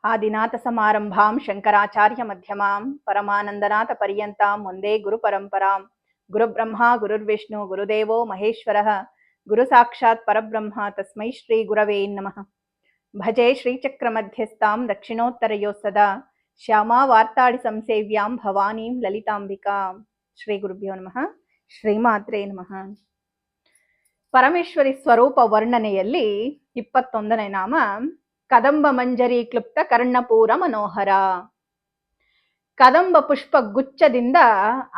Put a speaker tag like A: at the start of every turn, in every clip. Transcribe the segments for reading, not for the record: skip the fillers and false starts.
A: ಆದಿನಾಥ ಸಮಾರಂಭಾಂ ಶಂಕರಾಚಾರ್ಯ ಮಧ್ಯಮಾಂ ಪರಮಾನಂದನಾಥ ಪರ್ಯಂತಾಂ ಒಂದೇ ಗುರು ಪರಂಪರಾಂ. ಗುರುಬ್ರಹ್ಮ ಗುರುರ್ವಿಷ್ಣು ಗುರುದೇವೋ ಮಹೇಶ್ವರಃ ಗುರು ಸಾಕ್ಷಾತ್ ಪರಬ್ರಹ್ಮ ತಸ್ಮೈ ಶ್ರೀ ಗುರವೇ ನಮಃ. ಭಜೆ ಶ್ರೀಚಕ್ರ ಮಧ್ಯಸ್ಥಾಂ ದಕ್ಷಿಣೋತ್ತರಯೋ ಸದಾ ಶ್ಯಾಮಾ ವಾರ್ತಾಡಿ ಸಂಸೇವ್ಯಾಂ ಭವಾನೀಂ ಲಲಿತಾಂಬಿಕಾಂ. ಶ್ರೀ ಗುರುಭ್ಯೋ ನಮಃ. ಶ್ರೀಮಾತ್ರೇ ನಮಃ. ಪರಮೇಶ್ವರಿ ಸ್ವರೂಪ ವರ್ಣನೆಯಲ್ಲಿ 21ನೇ ನಾಮ ಕದಂಬ ಮಂಜರಿ ಕ್ಲುಪ್ತ ಕರ್ಣಪೂರ ಮನೋಹರ. ಕದಂಬ ಪುಷ್ಪ ಗುಚ್ಛದಿಂದ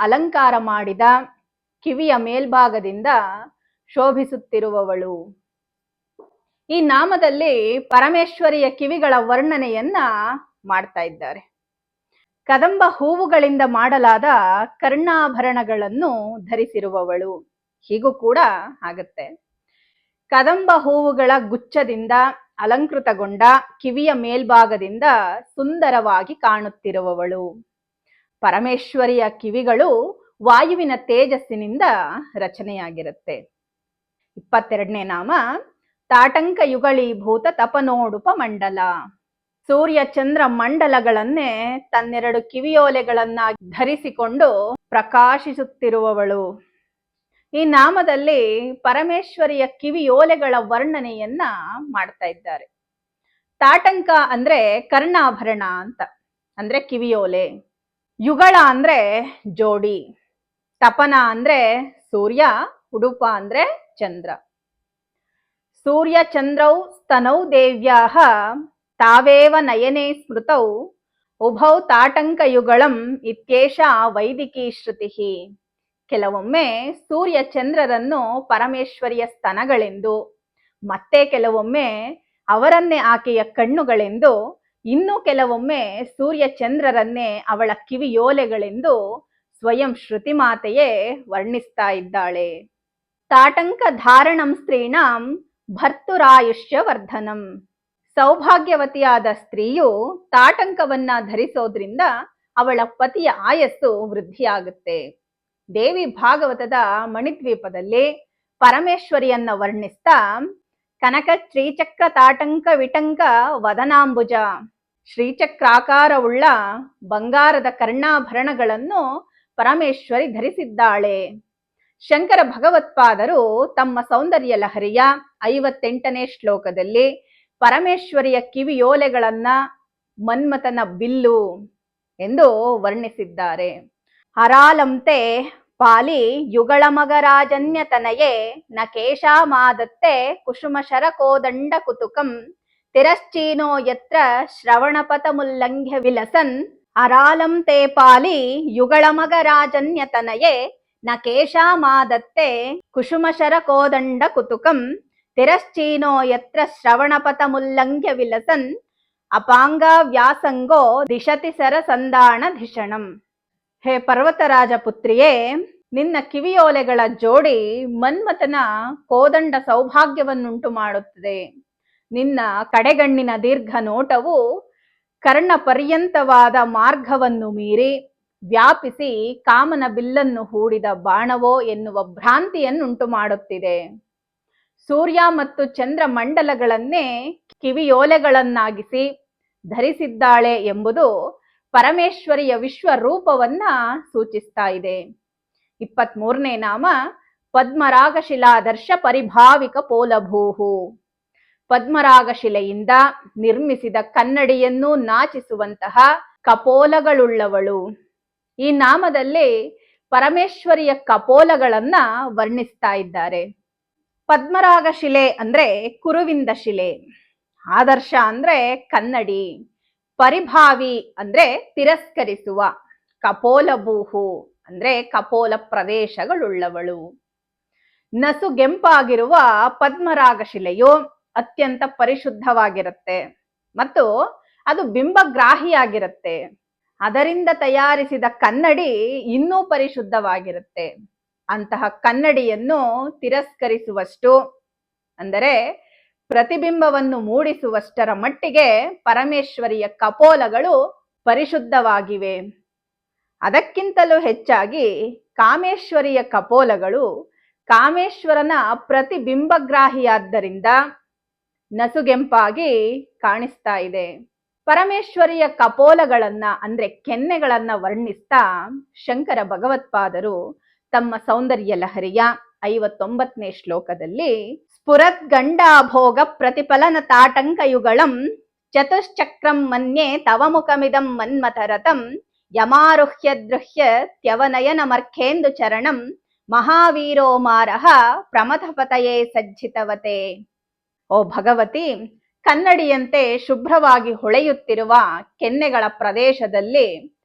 A: ಅಲಂಕಾರ ಮಾಡಿದ ಕಿವಿಯ ಮೇಲ್ಭಾಗದಿಂದ ಶೋಭಿಸುತ್ತಿರುವವಳು. ಈ ನಾಮದಲ್ಲಿ ಪರಮೇಶ್ವರಿಯ ಕಿವಿಗಳ ವರ್ಣನೆಯನ್ನ ಮಾಡ್ತಾ ಇದ್ದಾರೆ. ಕದಂಬ ಹೂವುಗಳಿಂದ ಮಾಡಲಾದ ಕರ್ಣಾಭರಣಗಳನ್ನು ಧರಿಸಿರುವವಳು. ಹೀಗೂ ಕೂಡ ಆಗತ್ತೆ. ಕದಂಬ ಹೂವುಗಳ ಗುಚ್ಛದಿಂದ ಅಲಂಕೃತಗೊಂಡ ಕಿವಿಯ ಮೇಲ್ಭಾಗದಿಂದ ಸುಂದರವಾಗಿ ಕಾಣುತ್ತಿರುವವಳು. ಪರಮೇಶ್ವರಿಯ ಕಿವಿಗಳು ವಾಯುವಿನ ತೇಜಸ್ಸಿನಿಂದ ರಚನೆಯಾಗಿರುತ್ತೆ. 22ನೇ ನಾಮ ತಾಟಂಕ ಯುಗಳೀಭೂತ ತಪನೋಡುಪ ಮಂಡಲ. ಸೂರ್ಯ ಚಂದ್ರ ಮಂಡಲಗಳನ್ನೇ ತನ್ನೆರಡು ಕಿವಿಯೋಲೆಗಳನ್ನಾಗಿ ಧರಿಸಿಕೊಂಡು ಪ್ರಕಾಶಿಸುತ್ತಿರುವವಳು. ಈ ನಾಮದಲ್ಲಿ ಪರಮೇಶ್ವರಿಯ ಕಿವಿಯೋಲೆಗಳ ವರ್ಣನೆಯನ್ನ ಮಾಡ್ತಾ ಇದ್ದಾರೆ. ತಾಟಂಕ ಅಂದ್ರೆ ಕರ್ಣಾಭರಣ ಅಂತ, ಅಂದ್ರೆ ಕಿವಿಯೋಲೆ. ಯುಗಳ ಅಂದ್ರೆ ಜೋಡಿ. ತಪನ ಅಂದ್ರೆ ಸೂರ್ಯ, ಉಡುಪ ಅಂದ್ರೆ ಚಂದ್ರ. ಸೂರ್ಯ ಚಂದ್ರೌ ಸ್ತನೌ ದೇವ್ಯಾಹ ತಾವೇವ ನಯನೇ ಸ್ಮೃತೌ ಉಭೌ ತಾಟಂಕ ಯುಗಳಂ ಇತ್ಯೇಷ ವೈದಿಕೀ ಶ್ರುತಿ. ಕೆಲವೊಮ್ಮೆ ಸೂರ್ಯ ಚಂದ್ರರನ್ನು ಪರಮೇಶ್ವರಿಯ ಸ್ತನಗಳೆಂದು, ಮತ್ತೆ ಕೆಲವೊಮ್ಮೆ ಅವರನ್ನೇ ಆಕೆಯ ಕಣ್ಣುಗಳೆಂದು, ಇನ್ನು ಕೆಲವೊಮ್ಮೆ ಸೂರ್ಯ ಚಂದ್ರರನ್ನೇ ಅವಳ ಕಿವಿಯೋಲೆಗಳೆಂದು ಸ್ವಯಂ ಶ್ರುತಿ ಮಾತೆಯೇ ವರ್ಣಿಸ್ತಾ ಇದ್ದಾಳೆ. ತಾಟಂಕ ಧಾರಣಂ ಸ್ತ್ರೀಣಾಂ ಭರ್ತುರಾಯುಷ್ಯ ವರ್ಧನಂ. ಸೌಭಾಗ್ಯವತಿಯಾದ ಸ್ತ್ರೀಯು ತಾಟಂಕವನ್ನ ಧರಿಸೋದ್ರಿಂದ ಅವಳ ಪತಿಯ ಆಯಸ್ಸು ವೃದ್ಧಿಯಾಗುತ್ತೆ. ದೇವಿ ಭಾಗವತದ ಮಣಿದ್ವೀಪದಲ್ಲಿ ಪರಮೇಶ್ವರಿಯನ್ನ ವರ್ಣಿಸ್ತಾ ಕನಕ ಶ್ರೀಚಕ್ರ ತಾಟಂಕ ವಿಟಂಕ ವದನಾಂಬುಜ, ಶ್ರೀಚಕ್ರಾಕಾರವುಳ್ಳ ಬಂಗಾರದ ಕರ್ಣಾಭರಣಗಳನ್ನು ಪರಮೇಶ್ವರಿ ಧರಿಸಿದ್ದಾಳೆ. ಶಂಕರ ಭಗವತ್ಪಾದರು ತಮ್ಮ ಸೌಂದರ್ಯ ಲಹರಿಯ 58ನೇ ಶ್ಲೋಕದಲ್ಲಿ ಪರಮೇಶ್ವರಿಯ ಕಿವಿಯೋಲೆಗಳನ್ನ ಮನ್ಮಥನ ಬಿಲ್ಲು ಎಂದು ವರ್ಣಿಸಿದ್ದಾರೆ. ಹರಾಲಂತೆ ಪಾಲಿ ಯುಗಳಮಗರಾಜನ್ಯತನಯೇ ನ ಕೇಶಾಮಾದತ್ತೆ ಕುಸುಮ ಶರಕೋದಂಡ ಕುತುಕಂ ತಿರಶ್ಚೀನೋ ಯತ್ರ ಶ್ರವಣಪಥ ಮುಲ್ಲಂಘ್ಯ ವಿಲಸನ್. ಹರಾಲಂತೆ ಪಾಲಿ ಯುಗಳಮಗರಾಜನ್ಯತನಯೇ ನ ಕೇಶಾಮಾದತ್ತೆ ಕುಸುಮ ಶರಕೋದಂಡ ಕುತುಕಂ ತಿರಶ್ಚೀನೋ ಯತ್ರ ಶ್ರವಣಪಥ ಮುಲ್ಲಂಘ್ಯ ವಿಲಸನ್ ಅಪಾಂಗ ವ್ಯಾಸಂಗೋ ದಿಶತಿ ಸರಸಂದಾಣ ಧಿಷಣಂ. ಹೇ ಪರ್ವತರಾಜ ಪುತ್ರಿಯೇ, ನಿನ್ನ ಕಿವಿಯೋಲೆಗಳ ಜೋಡಿ ಮನ್ಮಥನ ಕೋದಂಡ ಸೌಭಾಗ್ಯವನ್ನುಂಟು ಮಾಡುತ್ತದೆ. ನಿನ್ನ ಕಡೆಗಣ್ಣಿನ ದೀರ್ಘ ನೋಟವು ಕರ್ಣ ಪರ್ಯಂತವಾದ ಮಾರ್ಗವನ್ನು ಮೀರಿ ವ್ಯಾಪಿಸಿ ಕಾಮನ ಬಿಲ್ಲನ್ನು ಹೂಡಿದ ಬಾಣವೋ ಎನ್ನುವ ಭ್ರಾಂತಿಯನ್ನುಂಟು ಮಾಡುತ್ತಿದೆ. ಸೂರ್ಯ ಮತ್ತು ಚಂದ್ರ ಮಂಡಲಗಳನ್ನೇ ಕಿವಿಯೋಲೆಗಳನ್ನಾಗಿಸಿ ಧರಿಸಿದ್ದಾಳೆ ಎಂಬುದು ಪರಮೇಶ್ವರಿಯ ವಿಶ್ವರೂಪವನ್ನ ಸೂಚಿಸ್ತಾ ಇದೆ. 23ನೇ ನಾಮ ಪದ್ಮರಾಗಶಿಲಾದರ್ಶ ಪರಿಭಾವಿಕ ಪೋಲಭೂಹು. ಪದ್ಮರಾಗಶಿಲೆಯಿಂದ ನಿರ್ಮಿಸಿದ ಕನ್ನಡಿಯನ್ನು ನಾಚಿಸುವಂತಹ ಕಪೋಲಗಳುಳ್ಳವಳು. ಈ ನಾಮದಲ್ಲಿ ಪರಮೇಶ್ವರಿಯ ಕಪೋಲಗಳನ್ನ ವರ್ಣಿಸ್ತಾ ಇದ್ದಾರೆ. ಪದ್ಮರಾಗಶಿಲೆ ಅಂದ್ರೆ ಕುರುವಿಂದ ಶಿಲೆ, ಆದರ್ಶ ಅಂದ್ರೆ ಕನ್ನಡಿ, ಪರಿಭಾವಿ ಅಂದ್ರೆ ತಿರಸ್ಕರಿಸುವ, ಕಪೋಲಭೂಹು ಅಂದ್ರೆ ಕಪೋಲ ಪ್ರದೇಶಗಳುಳ್ಳವಳು. ನಸುಗೆಂಪಾಗಿರುವ ಪದ್ಮರಾಗಶಿಲೆಯು ಅತ್ಯಂತ ಪರಿಶುದ್ಧವಾಗಿರುತ್ತೆ ಮತ್ತು ಅದು ಬಿಂಬಗ್ರಾಹಿಯಾಗಿರುತ್ತೆ. ಅದರಿಂದ ತಯಾರಿಸಿದ ಕನ್ನಡಿ ಇನ್ನೂ ಪರಿಶುದ್ಧವಾಗಿರುತ್ತೆ. ಅಂತಹ ಕನ್ನಡಿಯನ್ನು ತಿರಸ್ಕರಿಸುವಷ್ಟು, ಅಂದರೆ ಪ್ರತಿಬಿಂಬವನ್ನು ಮೂಡಿಸುವಷ್ಟರ ಮಟ್ಟಿಗೆ ಪರಮೇಶ್ವರಿಯ ಕಪೋಲಗಳು ಪರಿಶುದ್ಧವಾಗಿವೆ. ಅದಕ್ಕಿಂತಲೂ ಹೆಚ್ಚಾಗಿ ಕಾಮೇಶ್ವರಿಯ ಕಪೋಲಗಳು ಕಾಮೇಶ್ವರನ ಪ್ರತಿಬಿಂಬಗ್ರಾಹಿಯಾದ್ದರಿಂದ ನಸುಗೆಂಪಾಗಿ ಕಾಣಿಸ್ತಾ ಇದೆ. ಪರಮೇಶ್ವರಿಯ ಕಪೋಲಗಳನ್ನ ಅಂದ್ರೆ ಕೆನ್ನೆಗಳನ್ನ ವರ್ಣಿಸ್ತಾ ಶಂಕರ ಭಗವತ್ಪಾದರು ತಮ್ಮ ಸೌಂದರ್ಯ ಲಹರಿಯ 59ನೇ ಶ್ಲೋಕದಲ್ಲಿ ಸ್ಫುರತ್ ಗಂಡಾಭೋಗ ಪ್ರತಿಫಲನ ತಾಟಂಕಯುಗಳಂ ಚತುಶ್ಚಕ್ರಂ ಮನ್ಯೆ ತವ ಮುಖಮಿದಂ ಮನ್ಮಥರಥಂ ಯಮಾರುಹ್ಯ ದೃಹ್ಯ ತ್ಯವನಯನ ಮರ್ಖೇಂದು ಚರಣಂ ಮಹಾವೀರೋ ಮಾರಹ ಪ್ರಮಥಪತಯೇ ಸಜ್ಜಿತವತೆ. ಓ ಭಗವತಿ, ಕನ್ನಡಿಯಂತೆ ಶುಭ್ರವಾಗಿ ಹೊಳೆಯುತ್ತಿರುವ ಕೆನ್ನೆಗಳ ಪ್ರದೇಶದಲ್ಲಿ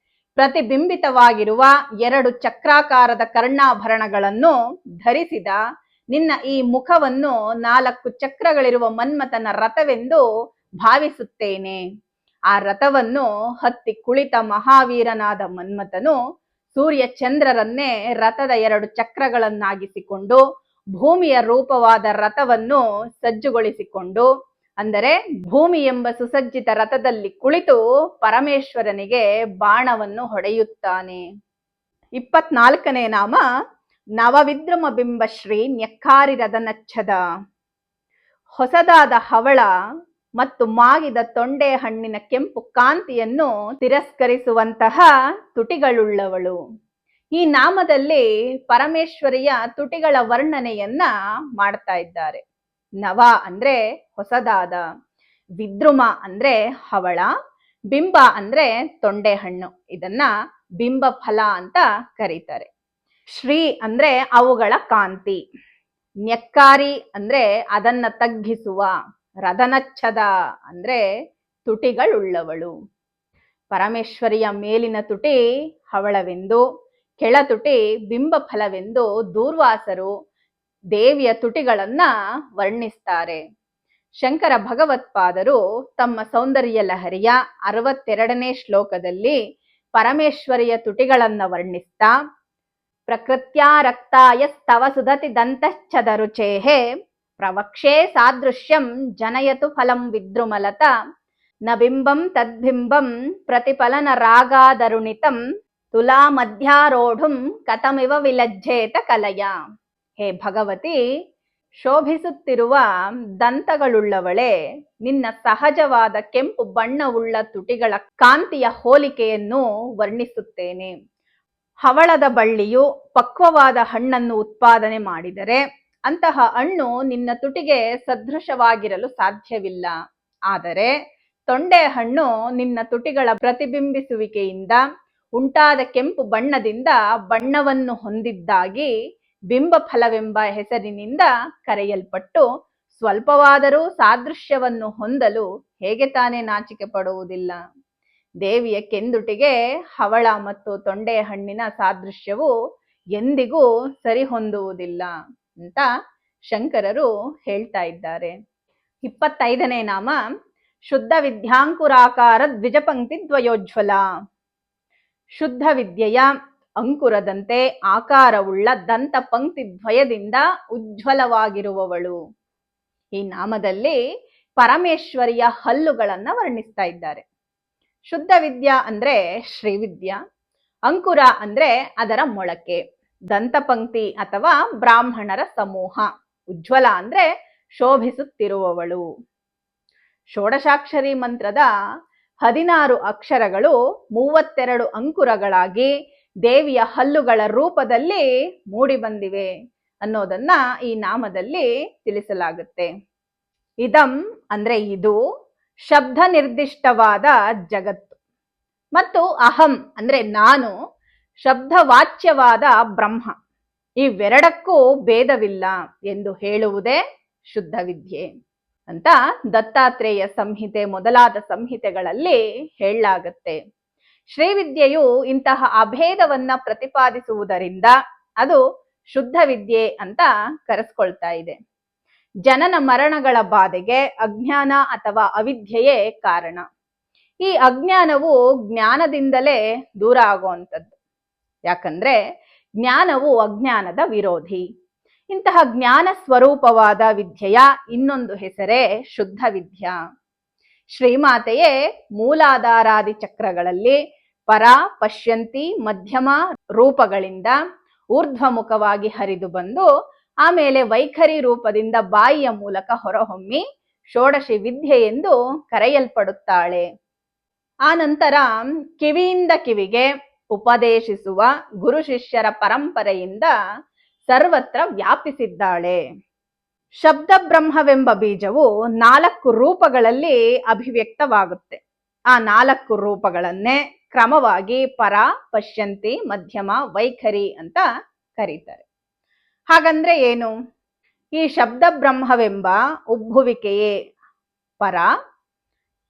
A: ಪ್ರತಿಬಿಂಬಿತವಾಗಿರುವ 2 ಚಕ್ರಾಕಾರದ ಕರ್ಣಾಭರಣಗಳನ್ನು ಧರಿಸಿದ ನಿನ್ನ ಈ ಮುಖವನ್ನು 4 ಚಕ್ರಗಳಿರುವ ಮನ್ಮಥನ ರಥವೆಂದು ಭಾವಿಸುತ್ತೇನೆ. ಆ ರಥವನ್ನು ಹತ್ತಿ ಕುಳಿತ ಮಹಾವೀರನಾದ ಮನ್ಮಥನು ಸೂರ್ಯ ಚಂದ್ರರನ್ನೇ ರಥದ 2 ಚಕ್ರಗಳನ್ನಾಗಿಸಿಕೊಂಡು ಭೂಮಿಯ ರೂಪವಾದ ರಥವನ್ನು ಸಜ್ಜುಗೊಳಿಸಿಕೊಂಡು, ಅಂದರೆ ಭೂಮಿ ಎಂಬ ಸುಸಜ್ಜಿತ ರಥದಲ್ಲಿ ಕುಳಿತು ಪರಮೇಶ್ವರನಿಗೆ ಬಾಣವನ್ನು ಹೊಡೆಯುತ್ತಾನೆ. 24ನೇ ನಾಮ ನವವಿದ್ರುಮ ಬಿಂಬ ಶ್ರೀ ನ್ಯಕ್ಕಾರಿ ರದನಚ್ಛದ. ಹೊಸದಾದ ಹವಳ ಮತ್ತು ಮಾಗಿದ ತೊಂಡೆ ಹಣ್ಣಿನ ಕೆಂಪು ಕಾಂತಿಯನ್ನು ತಿರಸ್ಕರಿಸುವಂತಹ ತುಟಿಗಳುಳ್ಳವಳು. ಈ ನಾಮದಲ್ಲಿ ಪರಮೇಶ್ವರಿಯ ತುಟಿಗಳ ವರ್ಣನೆಯನ್ನ ಮಾಡ್ತಾ ಇದ್ದಾರೆ. ನವ ಅಂದ್ರೆ ಹೊಸದಾದ, ವಿದ್ರುಮ ಅಂದ್ರೆ ಹವಳ, ಬಿಂಬ ಅಂದ್ರೆ ತೊಂಡೆ ಹಣ್ಣು, ಇದನ್ನ ಬಿಂಬ ಫಲ ಅಂತ ಕರೀತಾರೆ. ಶ್ರೀ ಅಂದ್ರೆ ಅವುಗಳ ಕಾಂತಿ, ನ್ಯಕ್ಕಾರಿ ಅಂದ್ರೆ ಅದನ್ನ ತಗ್ಗಿಸುವ, ರದನಚ್ಛದ ಅಂದ್ರೆ ತುಟಿಗಳುಳ್ಳವಳು. ಪರಮೇಶ್ವರಿಯ ಮೇಲಿನ ತುಟಿ ಹವಳವೆಂದು, ಕೆಳ ತುಟಿ ಬಿಂಬ ಫಲವೆಂದು ದೂರ್ವಾಸರು ದೇವಿಯ ತುಟಿಗಳನ್ನ ವರ್ಣಿಸ್ತಾರೆ. ಶಂಕರ ಭಗವತ್ಪಾದರು ತಮ್ಮ ಸೌಂದರ್ಯ ಲಹರಿಯ 62ನೇ ಶ್ಲೋಕದಲ್ಲಿ ಪರಮೇಶ್ವರಿಯ ತುಟಿಗಳನ್ನ ವರ್ಣಿಸ್ತಾ ಪ್ರಕೃತ್ಯಾ ರಕ್ತಾಯ ಸ್ತವ ಸುಧತಿ ದಂತಶ್ಚದ ರುಚೇಹೆ ಪ್ರವಕ್ಷೇ ಸಾದೃಶ್ಯಂ ಜನಯತು ಫಲಂ ವಿದ್ರುಮಲತ ನ ಬಿಂಬಂ ತದ್ಬಿಂಬಂ ಪ್ರತಿಫಲನ ರಾಗಾದರುಣಿತಂ ತುಲಾ ಮಧ್ಯಾರೋಢುಂ ಕಥಮಿವ ವಿಲಜ್ಜೇತ ಕಲಯ. ಹೇ ಭಗವತಿ, ಶೋಭಿಸುತ್ತಿರುವ ದಂತಗಳುಳ್ಳವಳೆ, ನಿನ್ನ ಸಹಜವಾದ ಕೆಂಪು ಬಣ್ಣವುಳ್ಳ ತುಟಿಗಳ ಕಾಂತಿಯ ಹೋಲಿಕೆಯನ್ನು ವರ್ಣಿಸುತ್ತೇನೆ. ಹವಳದ ಬಳ್ಳಿಯು ಪಕ್ವವಾದ ಹಣ್ಣನ್ನು ಉತ್ಪಾದನೆ ಮಾಡಿದರೆ ಅಂತಹ ಹಣ್ಣು ನಿನ್ನ ತುಟಿಗೆ ಸದೃಶವಾಗಿರಲು ಸಾಧ್ಯವಿಲ್ಲ. ಆದರೆ ತೊಂಡೆ ಹಣ್ಣು ನಿನ್ನ ತುಟಿಗಳ ಪ್ರತಿಬಿಂಬಿಸುವಿಕೆಯಿಂದ ಉಂಟಾದ ಕೆಂಪು ಬಣ್ಣದಿಂದ ಬಣ್ಣವನ್ನು ಹೊಂದಿದ್ದಾಗಿ ಬಿಂಬ ಫಲವೆಂಬ ಹೆಸರಿನಿಂದ ಕರೆಯಲ್ಪಟ್ಟು ಸ್ವಲ್ಪವಾದರೂ ಸಾದೃಶ್ಯವನ್ನು ಹೊಂದಲು ಹೇಗೆ ತಾನೇ ನಾಚಿಕೆ ಪಡುವುದಿಲ್ಲ. ದೇವಿಯ ಕೆಂದುಟಿಗೆ ಹವಳ ಮತ್ತು ತೊಂಡೆ ಹಣ್ಣಿನ ಸಾದೃಶ್ಯವು ಎಂದಿಗೂ ಸರಿ ಹೊಂದುವುದಿಲ್ಲ ಅಂತ ಶಂಕರರು ಹೇಳ್ತಾ ಇದ್ದಾರೆ. 25ನೇ ನಾಮ ಶುದ್ಧ ವಿದ್ಯಾಂಕುರಾಕಾರ ದ್ವಿಜಪಂಕ್ತಿ ದ್ವಯೋಜ್ವಲ. ಶುದ್ಧ ವಿದ್ಯೆಯ ಅಂಕುರದಂತೆ ಆಕಾರವುಳ್ಳ ದಂತ ಪಂಕ್ತಿ ದ್ವಯದಿಂದ ಉಜ್ವಲವಾಗಿರುವವಳು. ಈ ನಾಮದಲ್ಲಿ ಪರಮೇಶ್ವರಿಯ ಹಲ್ಲುಗಳನ್ನ ವರ್ಣಿಸ್ತಾ ಇದ್ದಾರೆ. ಶುದ್ಧ ವಿದ್ಯಾ ಅಂದ್ರೆ ಶ್ರೀವಿದ್ಯಾ, ಅಂಕುರ ಅಂದ್ರೆ ಅದರ ಮೊಳಕೆ, ದಂತಪಂಕ್ತಿ ಅಥವಾ ಬ್ರಾಹ್ಮಣರ ಸಮೂಹ, ಉಜ್ವಲ ಅಂದ್ರೆ ಶೋಭಿಸುತ್ತಿರುವವಳು. ಷೋಡಶಾಕ್ಷರಿ ಮಂತ್ರದ 16 ಅಕ್ಷರಗಳು 32 ಅಂಕುರಗಳಾಗಿ ದೇವಿಯ ಹಲ್ಲುಗಳ ರೂಪದಲ್ಲಿ ಮೂಡಿ ಬಂದಿವೆ ಅನ್ನೋದನ್ನ ಈ ನಾಮದಲ್ಲಿ ತಿಳಿಸಲಾಗುತ್ತೆ. ಇದಂ ಅಂದ್ರೆ ಇದು, ಶಬ್ದ ನಿರ್ದಿಷ್ಟವಾದ ಜಗತ್ತು, ಮತ್ತು ಅಹಂ ಅಂದ್ರೆ ನಾನು, ಶಬ್ದವಾಚ್ಯವಾದ ಬ್ರಹ್ಮ, ಇವೆರಡಕ್ಕೂ ಭೇದವಿಲ್ಲ ಎಂದು ಹೇಳುವುದೇ ಶುದ್ಧ ವಿದ್ಯೆ ಅಂತ ದತ್ತಾತ್ರೇಯ ಸಂಹಿತೆ ಮೊದಲಾದ ಸಂಹಿತೆಗಳಲ್ಲಿ ಹೇಳಲಾಗತ್ತೆ. ಶ್ರೀವಿದ್ಯೆಯು ಇಂತಹ ಅಭೇದವನ್ನ ಪ್ರತಿಪಾದಿಸುವುದರಿಂದ ಅದು ಶುದ್ಧ ವಿದ್ಯೆ ಅಂತ ಕರೆಸ್ಕೊಳ್ತಾ ಇದೆ. ಜನನ ಮರಣಗಳ ಬಾಧೆಗೆ ಅಜ್ಞಾನ ಅಥವಾ ಅವಿದ್ಯೆಯೇ ಕಾರಣ. ಈ ಅಜ್ಞಾನವು ಜ್ಞಾನದಿಂದಲೇ ದೂರ ಆಗುವಂಥದ್ದು. ಯಾಕಂದ್ರೆ ಜ್ಞಾನವು ಅಜ್ಞಾನದ ವಿರೋಧಿ. ಇಂತಹ ಜ್ಞಾನ ಸ್ವರೂಪವಾದ ವಿದ್ಯೆಯ ಇನ್ನೊಂದು ಹೆಸರೇ ಶುದ್ಧ ವಿದ್ಯಾ. ಶ್ರೀಮಾತೆಯೇ ಮೂಲಾಧಾರಾದಿ ಚಕ್ರಗಳಲ್ಲಿ ಪರ, ಪಶ್ಯಂತಿ, ಮಧ್ಯಮ ರೂಪಗಳಿಂದ ಊರ್ಧ್ವಮುಖವಾಗಿ ಹರಿದು ಬಂದು ಆಮೇಲೆ ವೈಖರಿ ರೂಪದಿಂದ ಬಾಯಿಯ ಮೂಲಕ ಹೊರಹೊಮ್ಮಿ ಷೋಡಶಿ ವಿದ್ಯೆ ಎಂದು ಕರೆಯಲ್ಪಡುತ್ತಾಳೆ. ಆ ನಂತರ ಕಿವಿಯಿಂದ ಕಿವಿಗೆ ಉಪದೇಶಿಸುವ ಗುರು ಶಿಷ್ಯರ ಪರಂಪರೆಯಿಂದ ಸರ್ವತ್ರ ವ್ಯಾಪಿಸಿದ್ದಾಳೆ. ಶಬ್ದ ಬ್ರಹ್ಮವೆಂಬ ಬೀಜವು 4 ರೂಪಗಳಲ್ಲಿ ಅಭಿವ್ಯಕ್ತವಾಗುತ್ತೆ. ಆ 4 ರೂಪಗಳನ್ನೇ ಕ್ರಮವಾಗಿ ಪರ, ಪಶ್ಯಂತಿ, ಮಧ್ಯಮ, ವೈಖರಿ ಅಂತ ಕರೀತಾರೆ. ಹಾಗಂದ್ರೆ ಏನು? ಈ ಶಬ್ದ ಬ್ರಹ್ಮವೆಂಬ ಉಬ್ಬುವಿಕೆಯೇ ಪರ,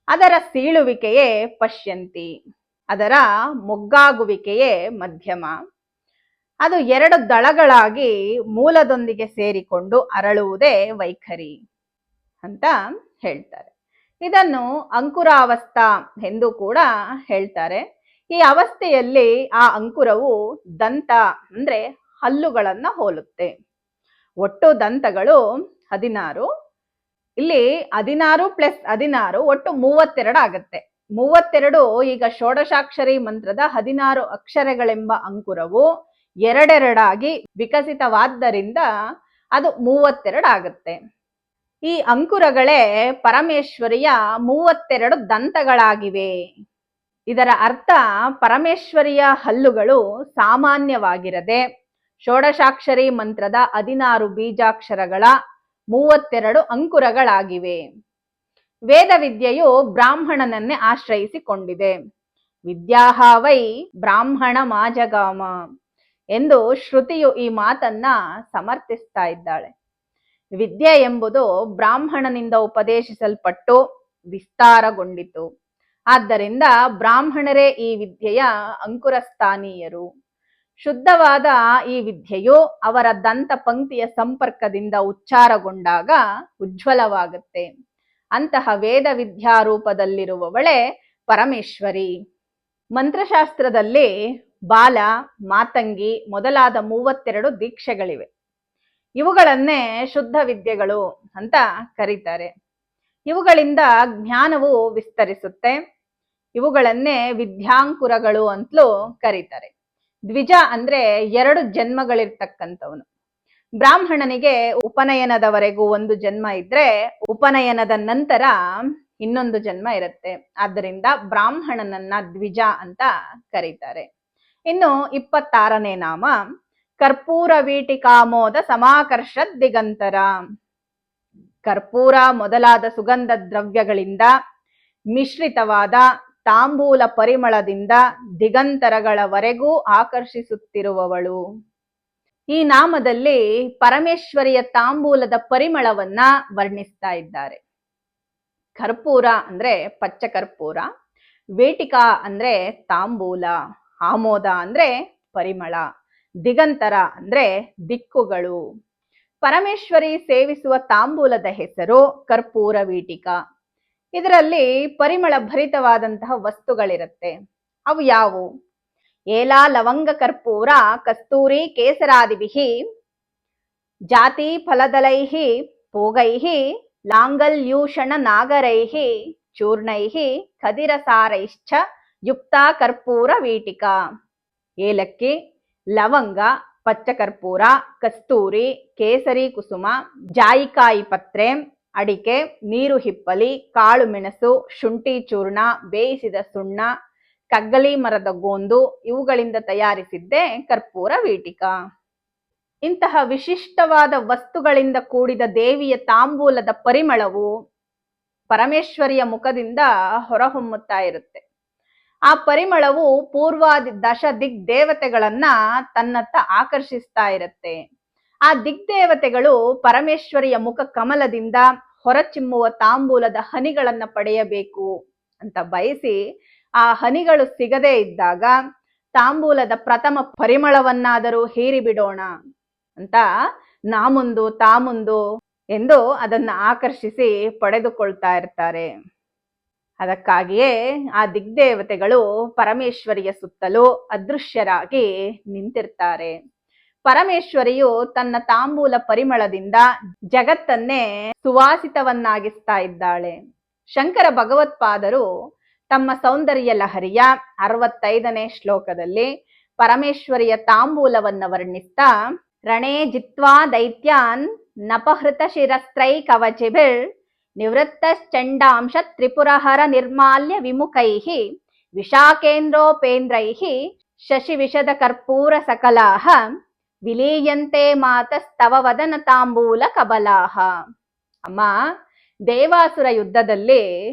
A: ಅದರ ಸೀಳುವಿಕೆಯೇ ಪಶ್ಯಂತಿ, ಅದರ ಮೊಗ್ಗಾಗುವಿಕೆಯೇ ಮಧ್ಯಮ, ಅದು 2 ದಳಗಳಾಗಿ ಮೂಲದೊಂದಿಗೆ ಸೇರಿಕೊಂಡು ಅರಳುವುದೇ ವೈಖರಿ ಅಂತ ಹೇಳ್ತಾರೆ. ಇದನ್ನು ಅಂಕುರಾವಸ್ಥಾ ಎಂದು ಕೂಡ ಹೇಳ್ತಾರೆ. ಈ ಅವಸ್ಥೆಯಲ್ಲಿ ಆ ಅಂಕುರವು ದಂತ ಅಂದ್ರೆ ಹಲ್ಲುಗಳನ್ನ ಹೋಲುತ್ತೆ. ಒಟ್ಟು ದಂತಗಳು 16. ಇಲ್ಲಿ 16 + 16 ಒಟ್ಟು 32 ಆಗುತ್ತೆ. 32 ಈಗ ಷೋಡಶಾಕ್ಷರಿ ಮಂತ್ರದ 16 ಅಕ್ಷರಗಳೆಂಬ ಅಂಕುರವು ಎರಡೆರಡಾಗಿ ವಿಕಸಿತವಾದ್ದರಿಂದ ಅದು 32 ಆಗುತ್ತೆ. ಈ ಅಂಕುರಗಳೇ ಪರಮೇಶ್ವರಿಯ 32 ದಂತಗಳಾಗಿವೆ. ಇದರ ಅರ್ಥ ಪರಮೇಶ್ವರಿಯ ಹಲ್ಲುಗಳು ಸಾಮಾನ್ಯವಾಗಿರದೆ ಷೋಡಶಾಕ್ಷರಿ ಮಂತ್ರದ 16 ಬೀಜಾಕ್ಷರಗಳ 32 ಅಂಕುರಗಳಾಗಿವೆ. ವೇದ ವಿದ್ಯೆಯು ಬ್ರಾಹ್ಮಣನನ್ನೇ ಆಶ್ರಯಿಸಿಕೊಂಡಿದೆ. ವಿದ್ಯಾಹ ವೈ ಬ್ರಾಹ್ಮಣ ಮಾಜಗಾಮ ಎಂದು ಶ್ರುತಿಯು ಈ ಮಾತನ್ನ ಸಮರ್ಥಿಸ್ತಾ ಇದ್ದಾಳೆ. ವಿದ್ಯೆ ಎಂಬುದು ಬ್ರಾಹ್ಮಣನಿಂದ ಉಪದೇಶಿಸಲ್ಪಟ್ಟು ವಿಸ್ತಾರಗೊಂಡಿತು. ಆದ್ದರಿಂದ ಬ್ರಾಹ್ಮಣರೇ ಈ ವಿದ್ಯೆಯ ಅಂಕುರಸ್ಥಾನೀಯರು. ಶುದ್ಧವಾದ ಈ ವಿದ್ಯೆಯು ಅವರ ದಂತ ಪಂಕ್ತಿಯ ಸಂಪರ್ಕದಿಂದ ಉಚ್ಚಾರಗೊಂಡಾಗ ಉಜ್ವಲವಾಗುತ್ತೆ. ಅಂತಹ ವೇದ ವಿದ್ಯಾರೂಪದಲ್ಲಿರುವವಳೇ ಪರಮೇಶ್ವರಿ. ಮಂತ್ರಶಾಸ್ತ್ರದಲ್ಲಿ ಬಾಲ, ಮಾತಂಗಿ ಮೊದಲಾದ 32 ದೀಕ್ಷೆಗಳಿವೆ. ಇವುಗಳನ್ನೇ ಶುದ್ಧ ವಿದ್ಯೆಗಳು ಅಂತ ಕರೀತಾರೆ. ಇವುಗಳಿಂದ ಜ್ಞಾನವು ವಿಸ್ತರಿಸುತ್ತೆ. ಇವುಗಳನ್ನೇ ವಿದ್ಯಾಂಕುರಗಳು ಅಂತಲೂ ಕರೀತಾರೆ. ದ್ವಿಜ ಅಂದ್ರೆ 2 ಜನ್ಮಗಳಿರ್ತಕ್ಕಂಥವನು. ಬ್ರಾಹ್ಮಣನಿಗೆ ಉಪನಯನದವರೆಗೂ 1 ಜನ್ಮ ಇದ್ರೆ ಉಪನಯನದ ನಂತರ ಇನ್ನೊಂದು ಜನ್ಮ ಇರುತ್ತೆ. ಆದ್ದರಿಂದ ಬ್ರಾಹ್ಮಣನನ್ನ ದ್ವಿಜ ಅಂತ ಕರೀತಾರೆ. ಇನ್ನು 26ನೇ ನಾಮ ಕರ್ಪೂರ ವೀಟಿಕಾಮೋದ ಸಮಾಕರ್ಷ ದಿಗಂತರ. ಕರ್ಪೂರ ಮೊದಲಾದ ಸುಗಂಧ ದ್ರವ್ಯಗಳಿಂದ ಮಿಶ್ರಿತವಾದ ತಾಂಬೂಲ ಪರಿಮಳದಿಂದ ದಿಗಂತರಗಳವರೆಗೂ ಆಕರ್ಷಿಸುತ್ತಿರುವವಳು. ಈ ನಾಮದಲ್ಲಿ ಪರಮೇಶ್ವರಿಯ ತಾಂಬೂಲದ ಪರಿಮಳವನ್ನ ವರ್ಣಿಸ್ತಾ ಇದ್ದಾರೆ. ಕರ್ಪೂರ ಅಂದ್ರೆ ಪಚ್ಚ ಕರ್ಪೂರ, ವೇಟಿಕಾ ಅಂದ್ರೆ ತಾಂಬೂಲ, ಆಮೋದ ಅಂದ್ರೆ ಪರಿಮಳ, ದಿಗಂತರ ಅಂದ್ರೆ ದಿಕ್ಕುಗಳು. ಪರಮೇಶ್ವರಿ ಸೇವಿಸುವ ತಾಂಬೂಲದ ಹೆಸರು ಕರ್ಪೂರ ವೀಟಿಕಾ. ಇದರಲ್ಲಿ ಪರಿಮಳ ಭರಿತವಾದಂತಹ ವಸ್ತುಗಳಿರುತ್ತೆ. ಅವು ಯಾವುವು? ಏಲಾ ಲವಂಗ ಕರ್ಪೂರ ಕಸ್ತೂರಿ ಕೇಸರಾದಿಭಿಃ ಜಾತಿ ಫಲದಲೈಃ ಪೋಗೈಃ ಲಾಂಗಲ್ಯೂಷಣ ನಾಗರೈಃ ಚೂರ್ಣೈಃ ಖದಿರಸಾರೈಶ್ಚ ಯುಕ್ತ ಕರ್ಪೂರ ವೀಟಿಕಾ. ಏಲಕ್ಕಿ, ಲವಂಗ, ಪಚ್ಚಕರ್ಪೂರ, ಕಸ್ತೂರಿ, ಕೇಸರಿ ಕುಸುಮ, ಜಾಯಿಕಾಯಿ ಪತ್ರೆ, ಅಡಿಕೆ, ನೀರು ಹಿಪ್ಪಲಿ, ಕಾಳು ಮೆಣಸು, ಶುಂಠಿ ಚೂರ್ಣ, ಬೇಯಿಸಿದ ಸುಣ್ಣ, ಕಗ್ಗಲಿ ಮರದ ಗೋಂದು ಇವುಗಳಿಂದ ತಯಾರಿಸಿದ್ದೇ ಕರ್ಪೂರ ವೀಟಿಕಾ. ಇಂತಹ ವಿಶಿಷ್ಟವಾದ ವಸ್ತುಗಳಿಂದ ಕೂಡಿದ ದೇವಿಯ ತಾಂಬೂಲದ ಪರಿಮಳವು ಪರಮೇಶ್ವರಿಯ ಮುಖದಿಂದ ಹೊರಹೊಮ್ಮುತ್ತಾ ಇರುತ್ತೆ. ಆ ಪರಿಮಳವು ಪೂರ್ವಾದಿ 10 ದಿಗ್ದೇವತೆಗಳನ್ನ ತನ್ನತ್ತ ಆಕರ್ಷಿಸ್ತಾ ಇರುತ್ತೆ. ಆ ದಿಗ್ದೇವತೆಗಳು ಪರಮೇಶ್ವರಿಯ ಮುಖ ಕಮಲದಿಂದ ಹೊರಚಿಮ್ಮುವ ತಾಂಬೂಲದ ಹನಿಗಳನ್ನ ಪಡೆಯಬೇಕು ಅಂತ ಬಯಸಿ ಆ ಹನಿಗಳು ಸಿಗದೇ ಇದ್ದಾಗ ತಾಂಬೂಲದ ಪ್ರಥಮ ಪರಿಮಳವನ್ನಾದರೂ ಹೀರಿಬಿಡೋಣ ಅಂತ ನಾಮುಂದು ತಾಮುಂದು ಎಂದು ಅದನ್ನ ಆಕರ್ಷಿಸಿ ಪಡೆದುಕೊಳ್ತಾ ಇರ್ತಾರೆ. ಅದಕ್ಕಾಗಿಯೇ ಆ ದಿಗ್ದೇವತೆಗಳು ಪರಮೇಶ್ವರಿಯ ಸುತ್ತಲೂ ಅದೃಶ್ಯರಾಗಿ ನಿಂತಿರ್ತಾರೆ. ಪರಮೇಶ್ವರಿಯು ತನ್ನ ತಾಂಬೂಲ ಪರಿಮಳದಿಂದ ಜಗತ್ತನ್ನೇ ಸುವಾಸಿತವನ್ನಾಗಿಸ್ತಾ ಇದ್ದಾಳೆ. ಶಂಕರ ಭಗವತ್ಪಾದರು ತಮ್ಮ ಸೌಂದರ್ಯ ಲಹರಿಯ 65ನೇ ಶ್ಲೋಕದಲ್ಲಿ ಪರಮೇಶ್ವರಿಯ ತಾಂಬೂಲವನ್ನ ವರ್ಣಿಸ್ತಾ ರಣೇ ಜಿತ್ವಾ ದೈತ್ಯಾನ್ ನಪಹೃತ ಶಿರಸ್ತ್ರೈ ಕವಚಿಭಿರ್ ನಿವೃತ್ತಶ್ಚಂಡಾಂಶ ತ್ರಿಪುರಹರ ನಿರ್ಮಾಲ್ಯ ವಿಮುಖೈಃ ವಿಶಾಖೇಂದ್ರೋಪೇಂದ್ರೈಃ ಶಶಿ ವಿಶದ ಕರ್ಪೂರ ಸಕಲಾಹ ವಿಲೀಯಂತೆ ಮಾತಸ್ತವ ವದನ ತಾಂಬೂಲ ಕಬಲಾಹ. ಅಮ್ಮ, ದೇವಾಸುರ ಯುದ್ಧದಲ್ಲಿ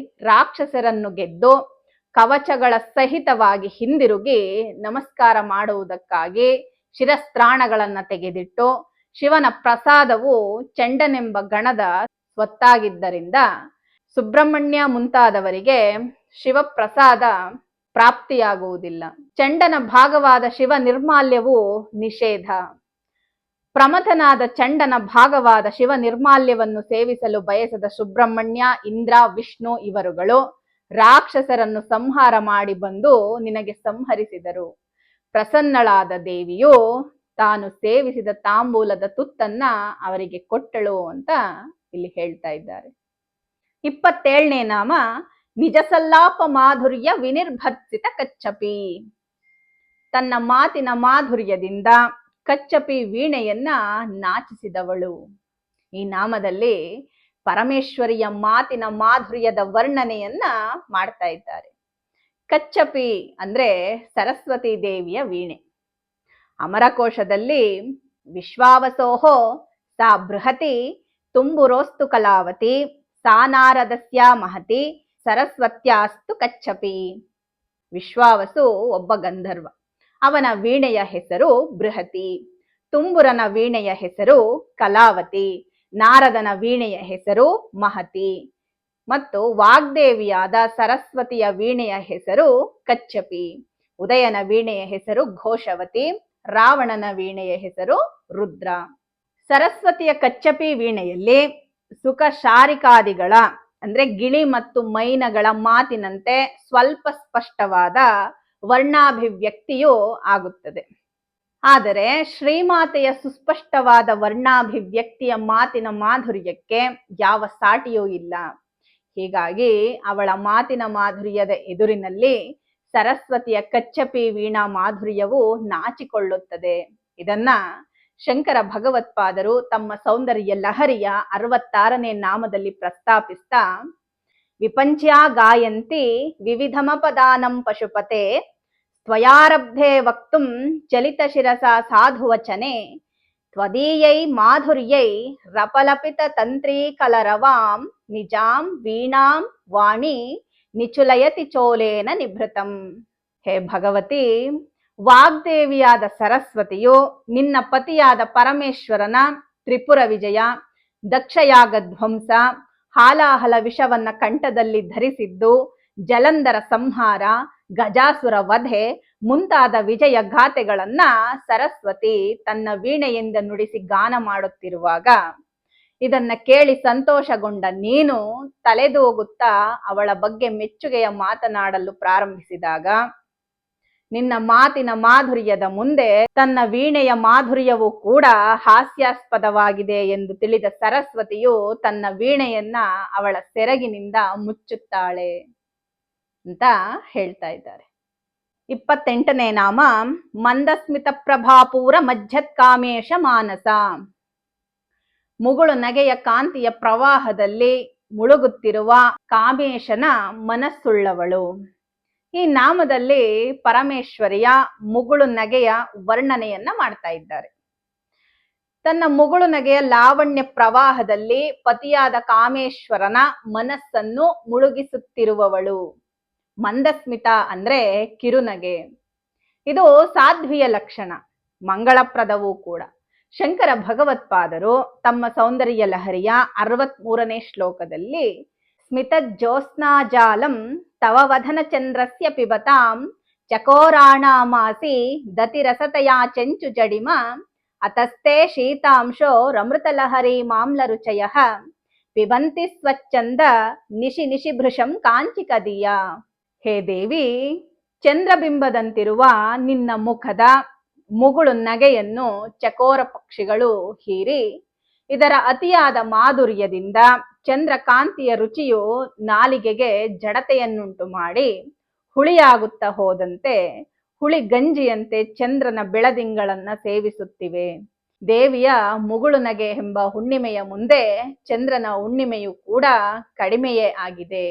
A: ರಾಕ್ಷಸರನ್ನು ಗೆದ್ದು ಕವಚಗಳ ಸಹಿತವಾಗಿ ಹಿಂದಿರುಗಿ ನಮಸ್ಕಾರ ಮಾಡುವುದಕ್ಕಾಗಿ ಶಿರಸ್ತ್ರಾಣಗಳನ್ನ ತೆಗೆದಿಟ್ಟು ಶಿವನ ಪ್ರಸಾದವು ಚಂಡನೆಂಬ ಗಣದ ಸ್ವತ್ತಾಗಿದ್ದರಿಂದ ಸುಬ್ರಹ್ಮಣ್ಯ ಮುಂತಾದವರಿಗೆ ಶಿವಪ್ರಸಾದ ಪ್ರಾಪ್ತಿಯಾಗುವುದಿಲ್ಲ. ಚಂಡನ ಭಾಗವಾದ ಶಿವ ನಿರ್ಮಾಲ್ಯವು ನಿಷೇಧ. ಪ್ರಮಥನಾದ ಚಂಡನ ಭಾಗವಾದ ಶಿವ ನಿರ್ಮಾಲ್ಯವನ್ನು ಸೇವಿಸಲು ಬಯಸದ ಸುಬ್ರಹ್ಮಣ್ಯ, ಇಂದ್ರ, ವಿಷ್ಣು ಇವರುಗಳು ರಾಕ್ಷಸರನ್ನು ಸಂಹಾರ ಮಾಡಿ ಬಂದು ನಿನಗೆ ಸಂಹರಿಸಿದರು. ಪ್ರಸನ್ನಳಾದ ದೇವಿಯು ತಾನು ಸೇವಿಸಿದ ತಾಂಬೂಲದ ತುತ್ತನ್ನ ಅವರಿಗೆ ಕೊಟ್ಟಳು ಅಂತ ಇಲ್ಲಿ ಹೇಳ್ತಾ ಇದ್ದಾರೆ. 27ನೇ ನಾಮ ನಿಜ ಸಲ್ಲಾಪ ಮಾಧುರ್ಯ ವಿನಿರ್ಭರ್ಸಿತ ಕಚ್ಚಪಿ. ತನ್ನ ಮಾತಿನ ಮಾಧುರ್ಯದಿಂದ ಕಚ್ಚಪಿ ವೀಣೆಯನ್ನ ನಾಚಿಸಿದವಳು. ಈ ನಾಮದಲ್ಲಿ ಪರಮೇಶ್ವರಿಯ ಮಾತಿನ ಮಾಧುರ್ಯದ ವರ್ಣನೆಯನ್ನ ಮಾಡ್ತಾ ಇದ್ದಾರೆ. ಕಚ್ಚಪಿ ಅಂದ್ರೆ ಸರಸ್ವತಿ ದೇವಿಯ ವೀಣೆ. ಅಮರಕೋಶದಲ್ಲಿ ವಿಶ್ವಾವಸೋಹೋ ಸಾ ಬೃಹತಿ ತುಂಬುರೋಸ್ತು ಕಲಾವತಿ ಸಾ ನಾರದಸ್ಯ ಮಹತಿ ಸರಸ್ವತ್ಯಾಸ್ತು ಕಚ್ಚಪಿ. ವಿಶ್ವಾವಸು ಒಬ್ಬ ಗಂಧರ್ವ. ಅವನ ವೀಣೆಯ ಹೆಸರು ಬೃಹತಿ. ತುಂಬುರನ ವೀಣೆಯ ಹೆಸರು ಕಲಾವತಿ. ನಾರದನ ವೀಣೆಯ ಹೆಸರು ಮಹತಿ. ಮತ್ತು ವಾಗ್ದೇವಿಯಾದ ಸರಸ್ವತಿಯ ವೀಣೆಯ ಹೆಸರು ಕಚ್ಚಪಿ. ಉದಯನ ವೀಣೆಯ ಹೆಸರು ಘೋಷವತಿ. ರಾವಣನ ವೀಣೆಯ ಹೆಸರು ರುದ್ರ. ಸರಸ್ವತಿಯ ಕಚ್ಚಪಿ ವೀಣೆಯಲ್ಲಿ ಸುಖ ಶಾರಿಕಾದಿಗಳ ಅಂದ್ರೆ ಗಿಳಿ ಮತ್ತು ಮೈನಗಳ ಮಾತಿನಂತೆ ಸ್ವಲ್ಪ ಸ್ಪಷ್ಟವಾದ ವರ್ಣಾಭಿವ್ಯಕ್ತಿಯೂ ಆಗುತ್ತದೆ. ಆದರೆ ಶ್ರೀಮಾತೆಯ ಸುಸ್ಪಷ್ಟವಾದ ವರ್ಣಾಭಿವ್ಯಕ್ತಿಯ ಮಾತಿನ ಮಾಧುರ್ಯಕ್ಕೆ ಯಾವ ಸಾಟಿಯೂ ಇಲ್ಲ. ಹೀಗಾಗಿ ಅವಳ ಮಾತಿನ ಮಾಧುರ್ಯದ ಎದುರಿನಲ್ಲಿ ಸರಸ್ವತಿಯ ಕಚ್ಚಪಿ ವೀಣಾ ಮಾಧುರ್ಯವು ನಾಚಿಕೊಳ್ಳುತ್ತದೆ. ಇದನ್ನ ಶಂಕರ ಭಗವತ್ಪಾದರು ತಮ್ಮ ಸೌಂದರ್ಯ ಲಹರಿಯ 66ನೇ ನಾಮದಲ್ಲಿ ಪ್ರಸ್ತಾಪಿಸ್ತಾ, ವಿಪಂಚ್ಯಾ ಗಾಯಂತಿ ವಿವಿಧಮಪದಾನಂ ಪಶುಪತೆ ತ್ವಯಾರಬ್ಧೆ ವಕ್ತುಂ ಚಲಿತ ಶಿರಸ ಸಾಧುವಚನೆ ತ್ವದೀಯೈ ಮಾಧುರ್ಯೈ ರಪಲಪಿತ ತಂತ್ರೀ ಕಲರವಾಂ ನಿಜಾಂ ವೀಣಾಂ ವಾಣಿ ನಿಚುಲಯತಿ ಚೋಲೇನ ನಿಭೃತಂ. ಹೇ ಭಗವತಿ, ವಾಗ್ದೇವಿಯಾದ ಸರಸ್ವತಿಯು ನಿನ್ನ ಪತಿಯಾದ ಪರಮೇಶ್ವರನ ತ್ರಿಪುರ ವಿಜಯ, ದಕ್ಷಯಾಗ ಧ್ವಂಸ, ಹಾಲಾಹಲ ವಿಷವನ್ನ ಕಂಠದಲ್ಲಿ ಧರಿಸಿದ್ದು, ಜಲಂಧರ ಸಂಹಾರ, ಗಜಾಸುರ ವಧೆ ಮುಂತಾದ ವಿಜಯ ಗಾಥೆಗಳನ್ನ ಸರಸ್ವತಿ ತನ್ನ ವೀಣೆಯಿಂದ ನುಡಿಸಿ ಗಾನ ಮಾಡುತ್ತಿರುವಾಗ ಇದನ್ನ ಕೇಳಿ ಸಂತೋಷಗೊಂಡ ನೀನು ತಲೆದೂಗುತ್ತಾ ಅವಳ ಬಗ್ಗೆ ಮೆಚ್ಚುಗೆಯ ಮಾತನಾಡಲು ಪ್ರಾರಂಭಿಸಿದಾಗ ನಿನ್ನ ಮಾತಿನ ಮಾಧುರ್ಯದ ಮುಂದೆ ತನ್ನ ವೀಣೆಯ ಮಾಧುರ್ಯವೂ ಕೂಡ ಹಾಸ್ಯಾಸ್ಪದವಾಗಿದೆ ಎಂದು ತಿಳಿದ ಸರಸ್ವತಿಯು ತನ್ನ ವೀಣೆಯನ್ನ ಅವಳ ಸೆರಗಿನಿಂದ ಮುಚ್ಚುತ್ತಾಳೆ ಅಂತ ಹೇಳ್ತಾ ಇದ್ದಾರೆ. 28ನೇ ನಾಮ ಮಂದಸ್ಮಿತ ಪ್ರಭಾಪೂರ ಮಜ್ಜತ್ ಕಾಮೇಶ ಮಾನಸ. ಮುಗುಳು ನಗೆಯ ಕಾಂತಿಯ ಪ್ರವಾಹದಲ್ಲಿ ಮುಳುಗುತ್ತಿರುವ ಕಾಮೇಶನ ಮನಸ್ಸುಳ್ಳವಳು. ಈ ನಾಮದಲ್ಲಿ ಪರಮೇಶ್ವರಿಯ ಮುಗುಳು ನಗೆಯ ವರ್ಣನೆಯನ್ನ ಮಾಡ್ತಾ ಇದ್ದಾರೆ. ತನ್ನ ಮುಗುಳು ನಗೆಯ ಲಾವಣ್ಯ ಪ್ರವಾಹದಲ್ಲಿ ಪತಿಯಾದ ಕಾಮೇಶ್ವರನ ಮನಸ್ಸನ್ನು ಮುಳುಗಿಸುತ್ತಿರುವವಳು. ಮಂದಸ್ಮಿತ ಅಂದ್ರೆ ಕಿರುನಗೆ. ಇದು ಸಾಧ್ವಿಯ ಲಕ್ಷಣ, ಮಂಗಳಪ್ರದವೂ ಕೂಡ. ಶಂಕರ ಭಗವತ್ಪಾದರು ತಮ್ಮ ಸೌಂದರ್ಯ ಲಹರಿಯ 63ನೇ ಶ್ಲೋಕದಲ್ಲಿ ಸ್ಮಿತ ಜ್ಯೋತ್ಸ್ನಾಜಾಲಂ ತವ ವದನ ಚಂದ್ರಸ್ಯ ಪಿಬತಾಂ ಚಕೋರಾಣಾಮಾಸಿ ದತಿರಸತಯಾ ಚೆಂಚು ಜಡಿಮ ಅತಸ್ತೆ ಶೀತಾಂಶೋ ರಮೃತಲಹರಿ ಮಾಮ್ಲರುಚಯಃ ಪಿಬಂತಿ ಸ್ವಚ್ಛಂದ ನಿಶಿ ನಿಶಿಭೃಶಂ ಕಾಂಚಿಕದಿಯ. ಹೇ ದೇವಿ, ಚಂದ್ರಬಿಂಬದಂತಿರುವ ನಿನ್ನ ಮುಖದ ಮುಗುಳು ನಗೆಯನ್ನು ಚಕೋರ ಪಕ್ಷಿಗಳು ಹೀರಿ ಇದರ ಅತಿಯಾದ ಮಾಧುರ್ಯದಿಂದ ಚಂದ್ರಕಾಂತಿಯ ರುಚಿಯು ನಾಲಿಗೆಗೆ ಜಡತೆಯನ್ನುಂಟು ಮಾಡಿ ಹುಳಿಯಾಗುತ್ತಾ ಹೋದಂತೆ ಹುಳಿ ಗಂಜಿಯಂತೆ ಚಂದ್ರನ ಬೆಳದಿಂಗಳನ್ನ ಸೇವಿಸುತ್ತಿವೆ. ದೇವಿಯ ಮುಗುಳು ನಗೆ ಎಂಬ ಹುಣ್ಣಿಮೆಯ ಮುಂದೆ ಚಂದ್ರನ ಹುಣ್ಣಿಮೆಯು ಕೂಡ ಕಡಿಮೆಯೇ ಆಗಿದೆ.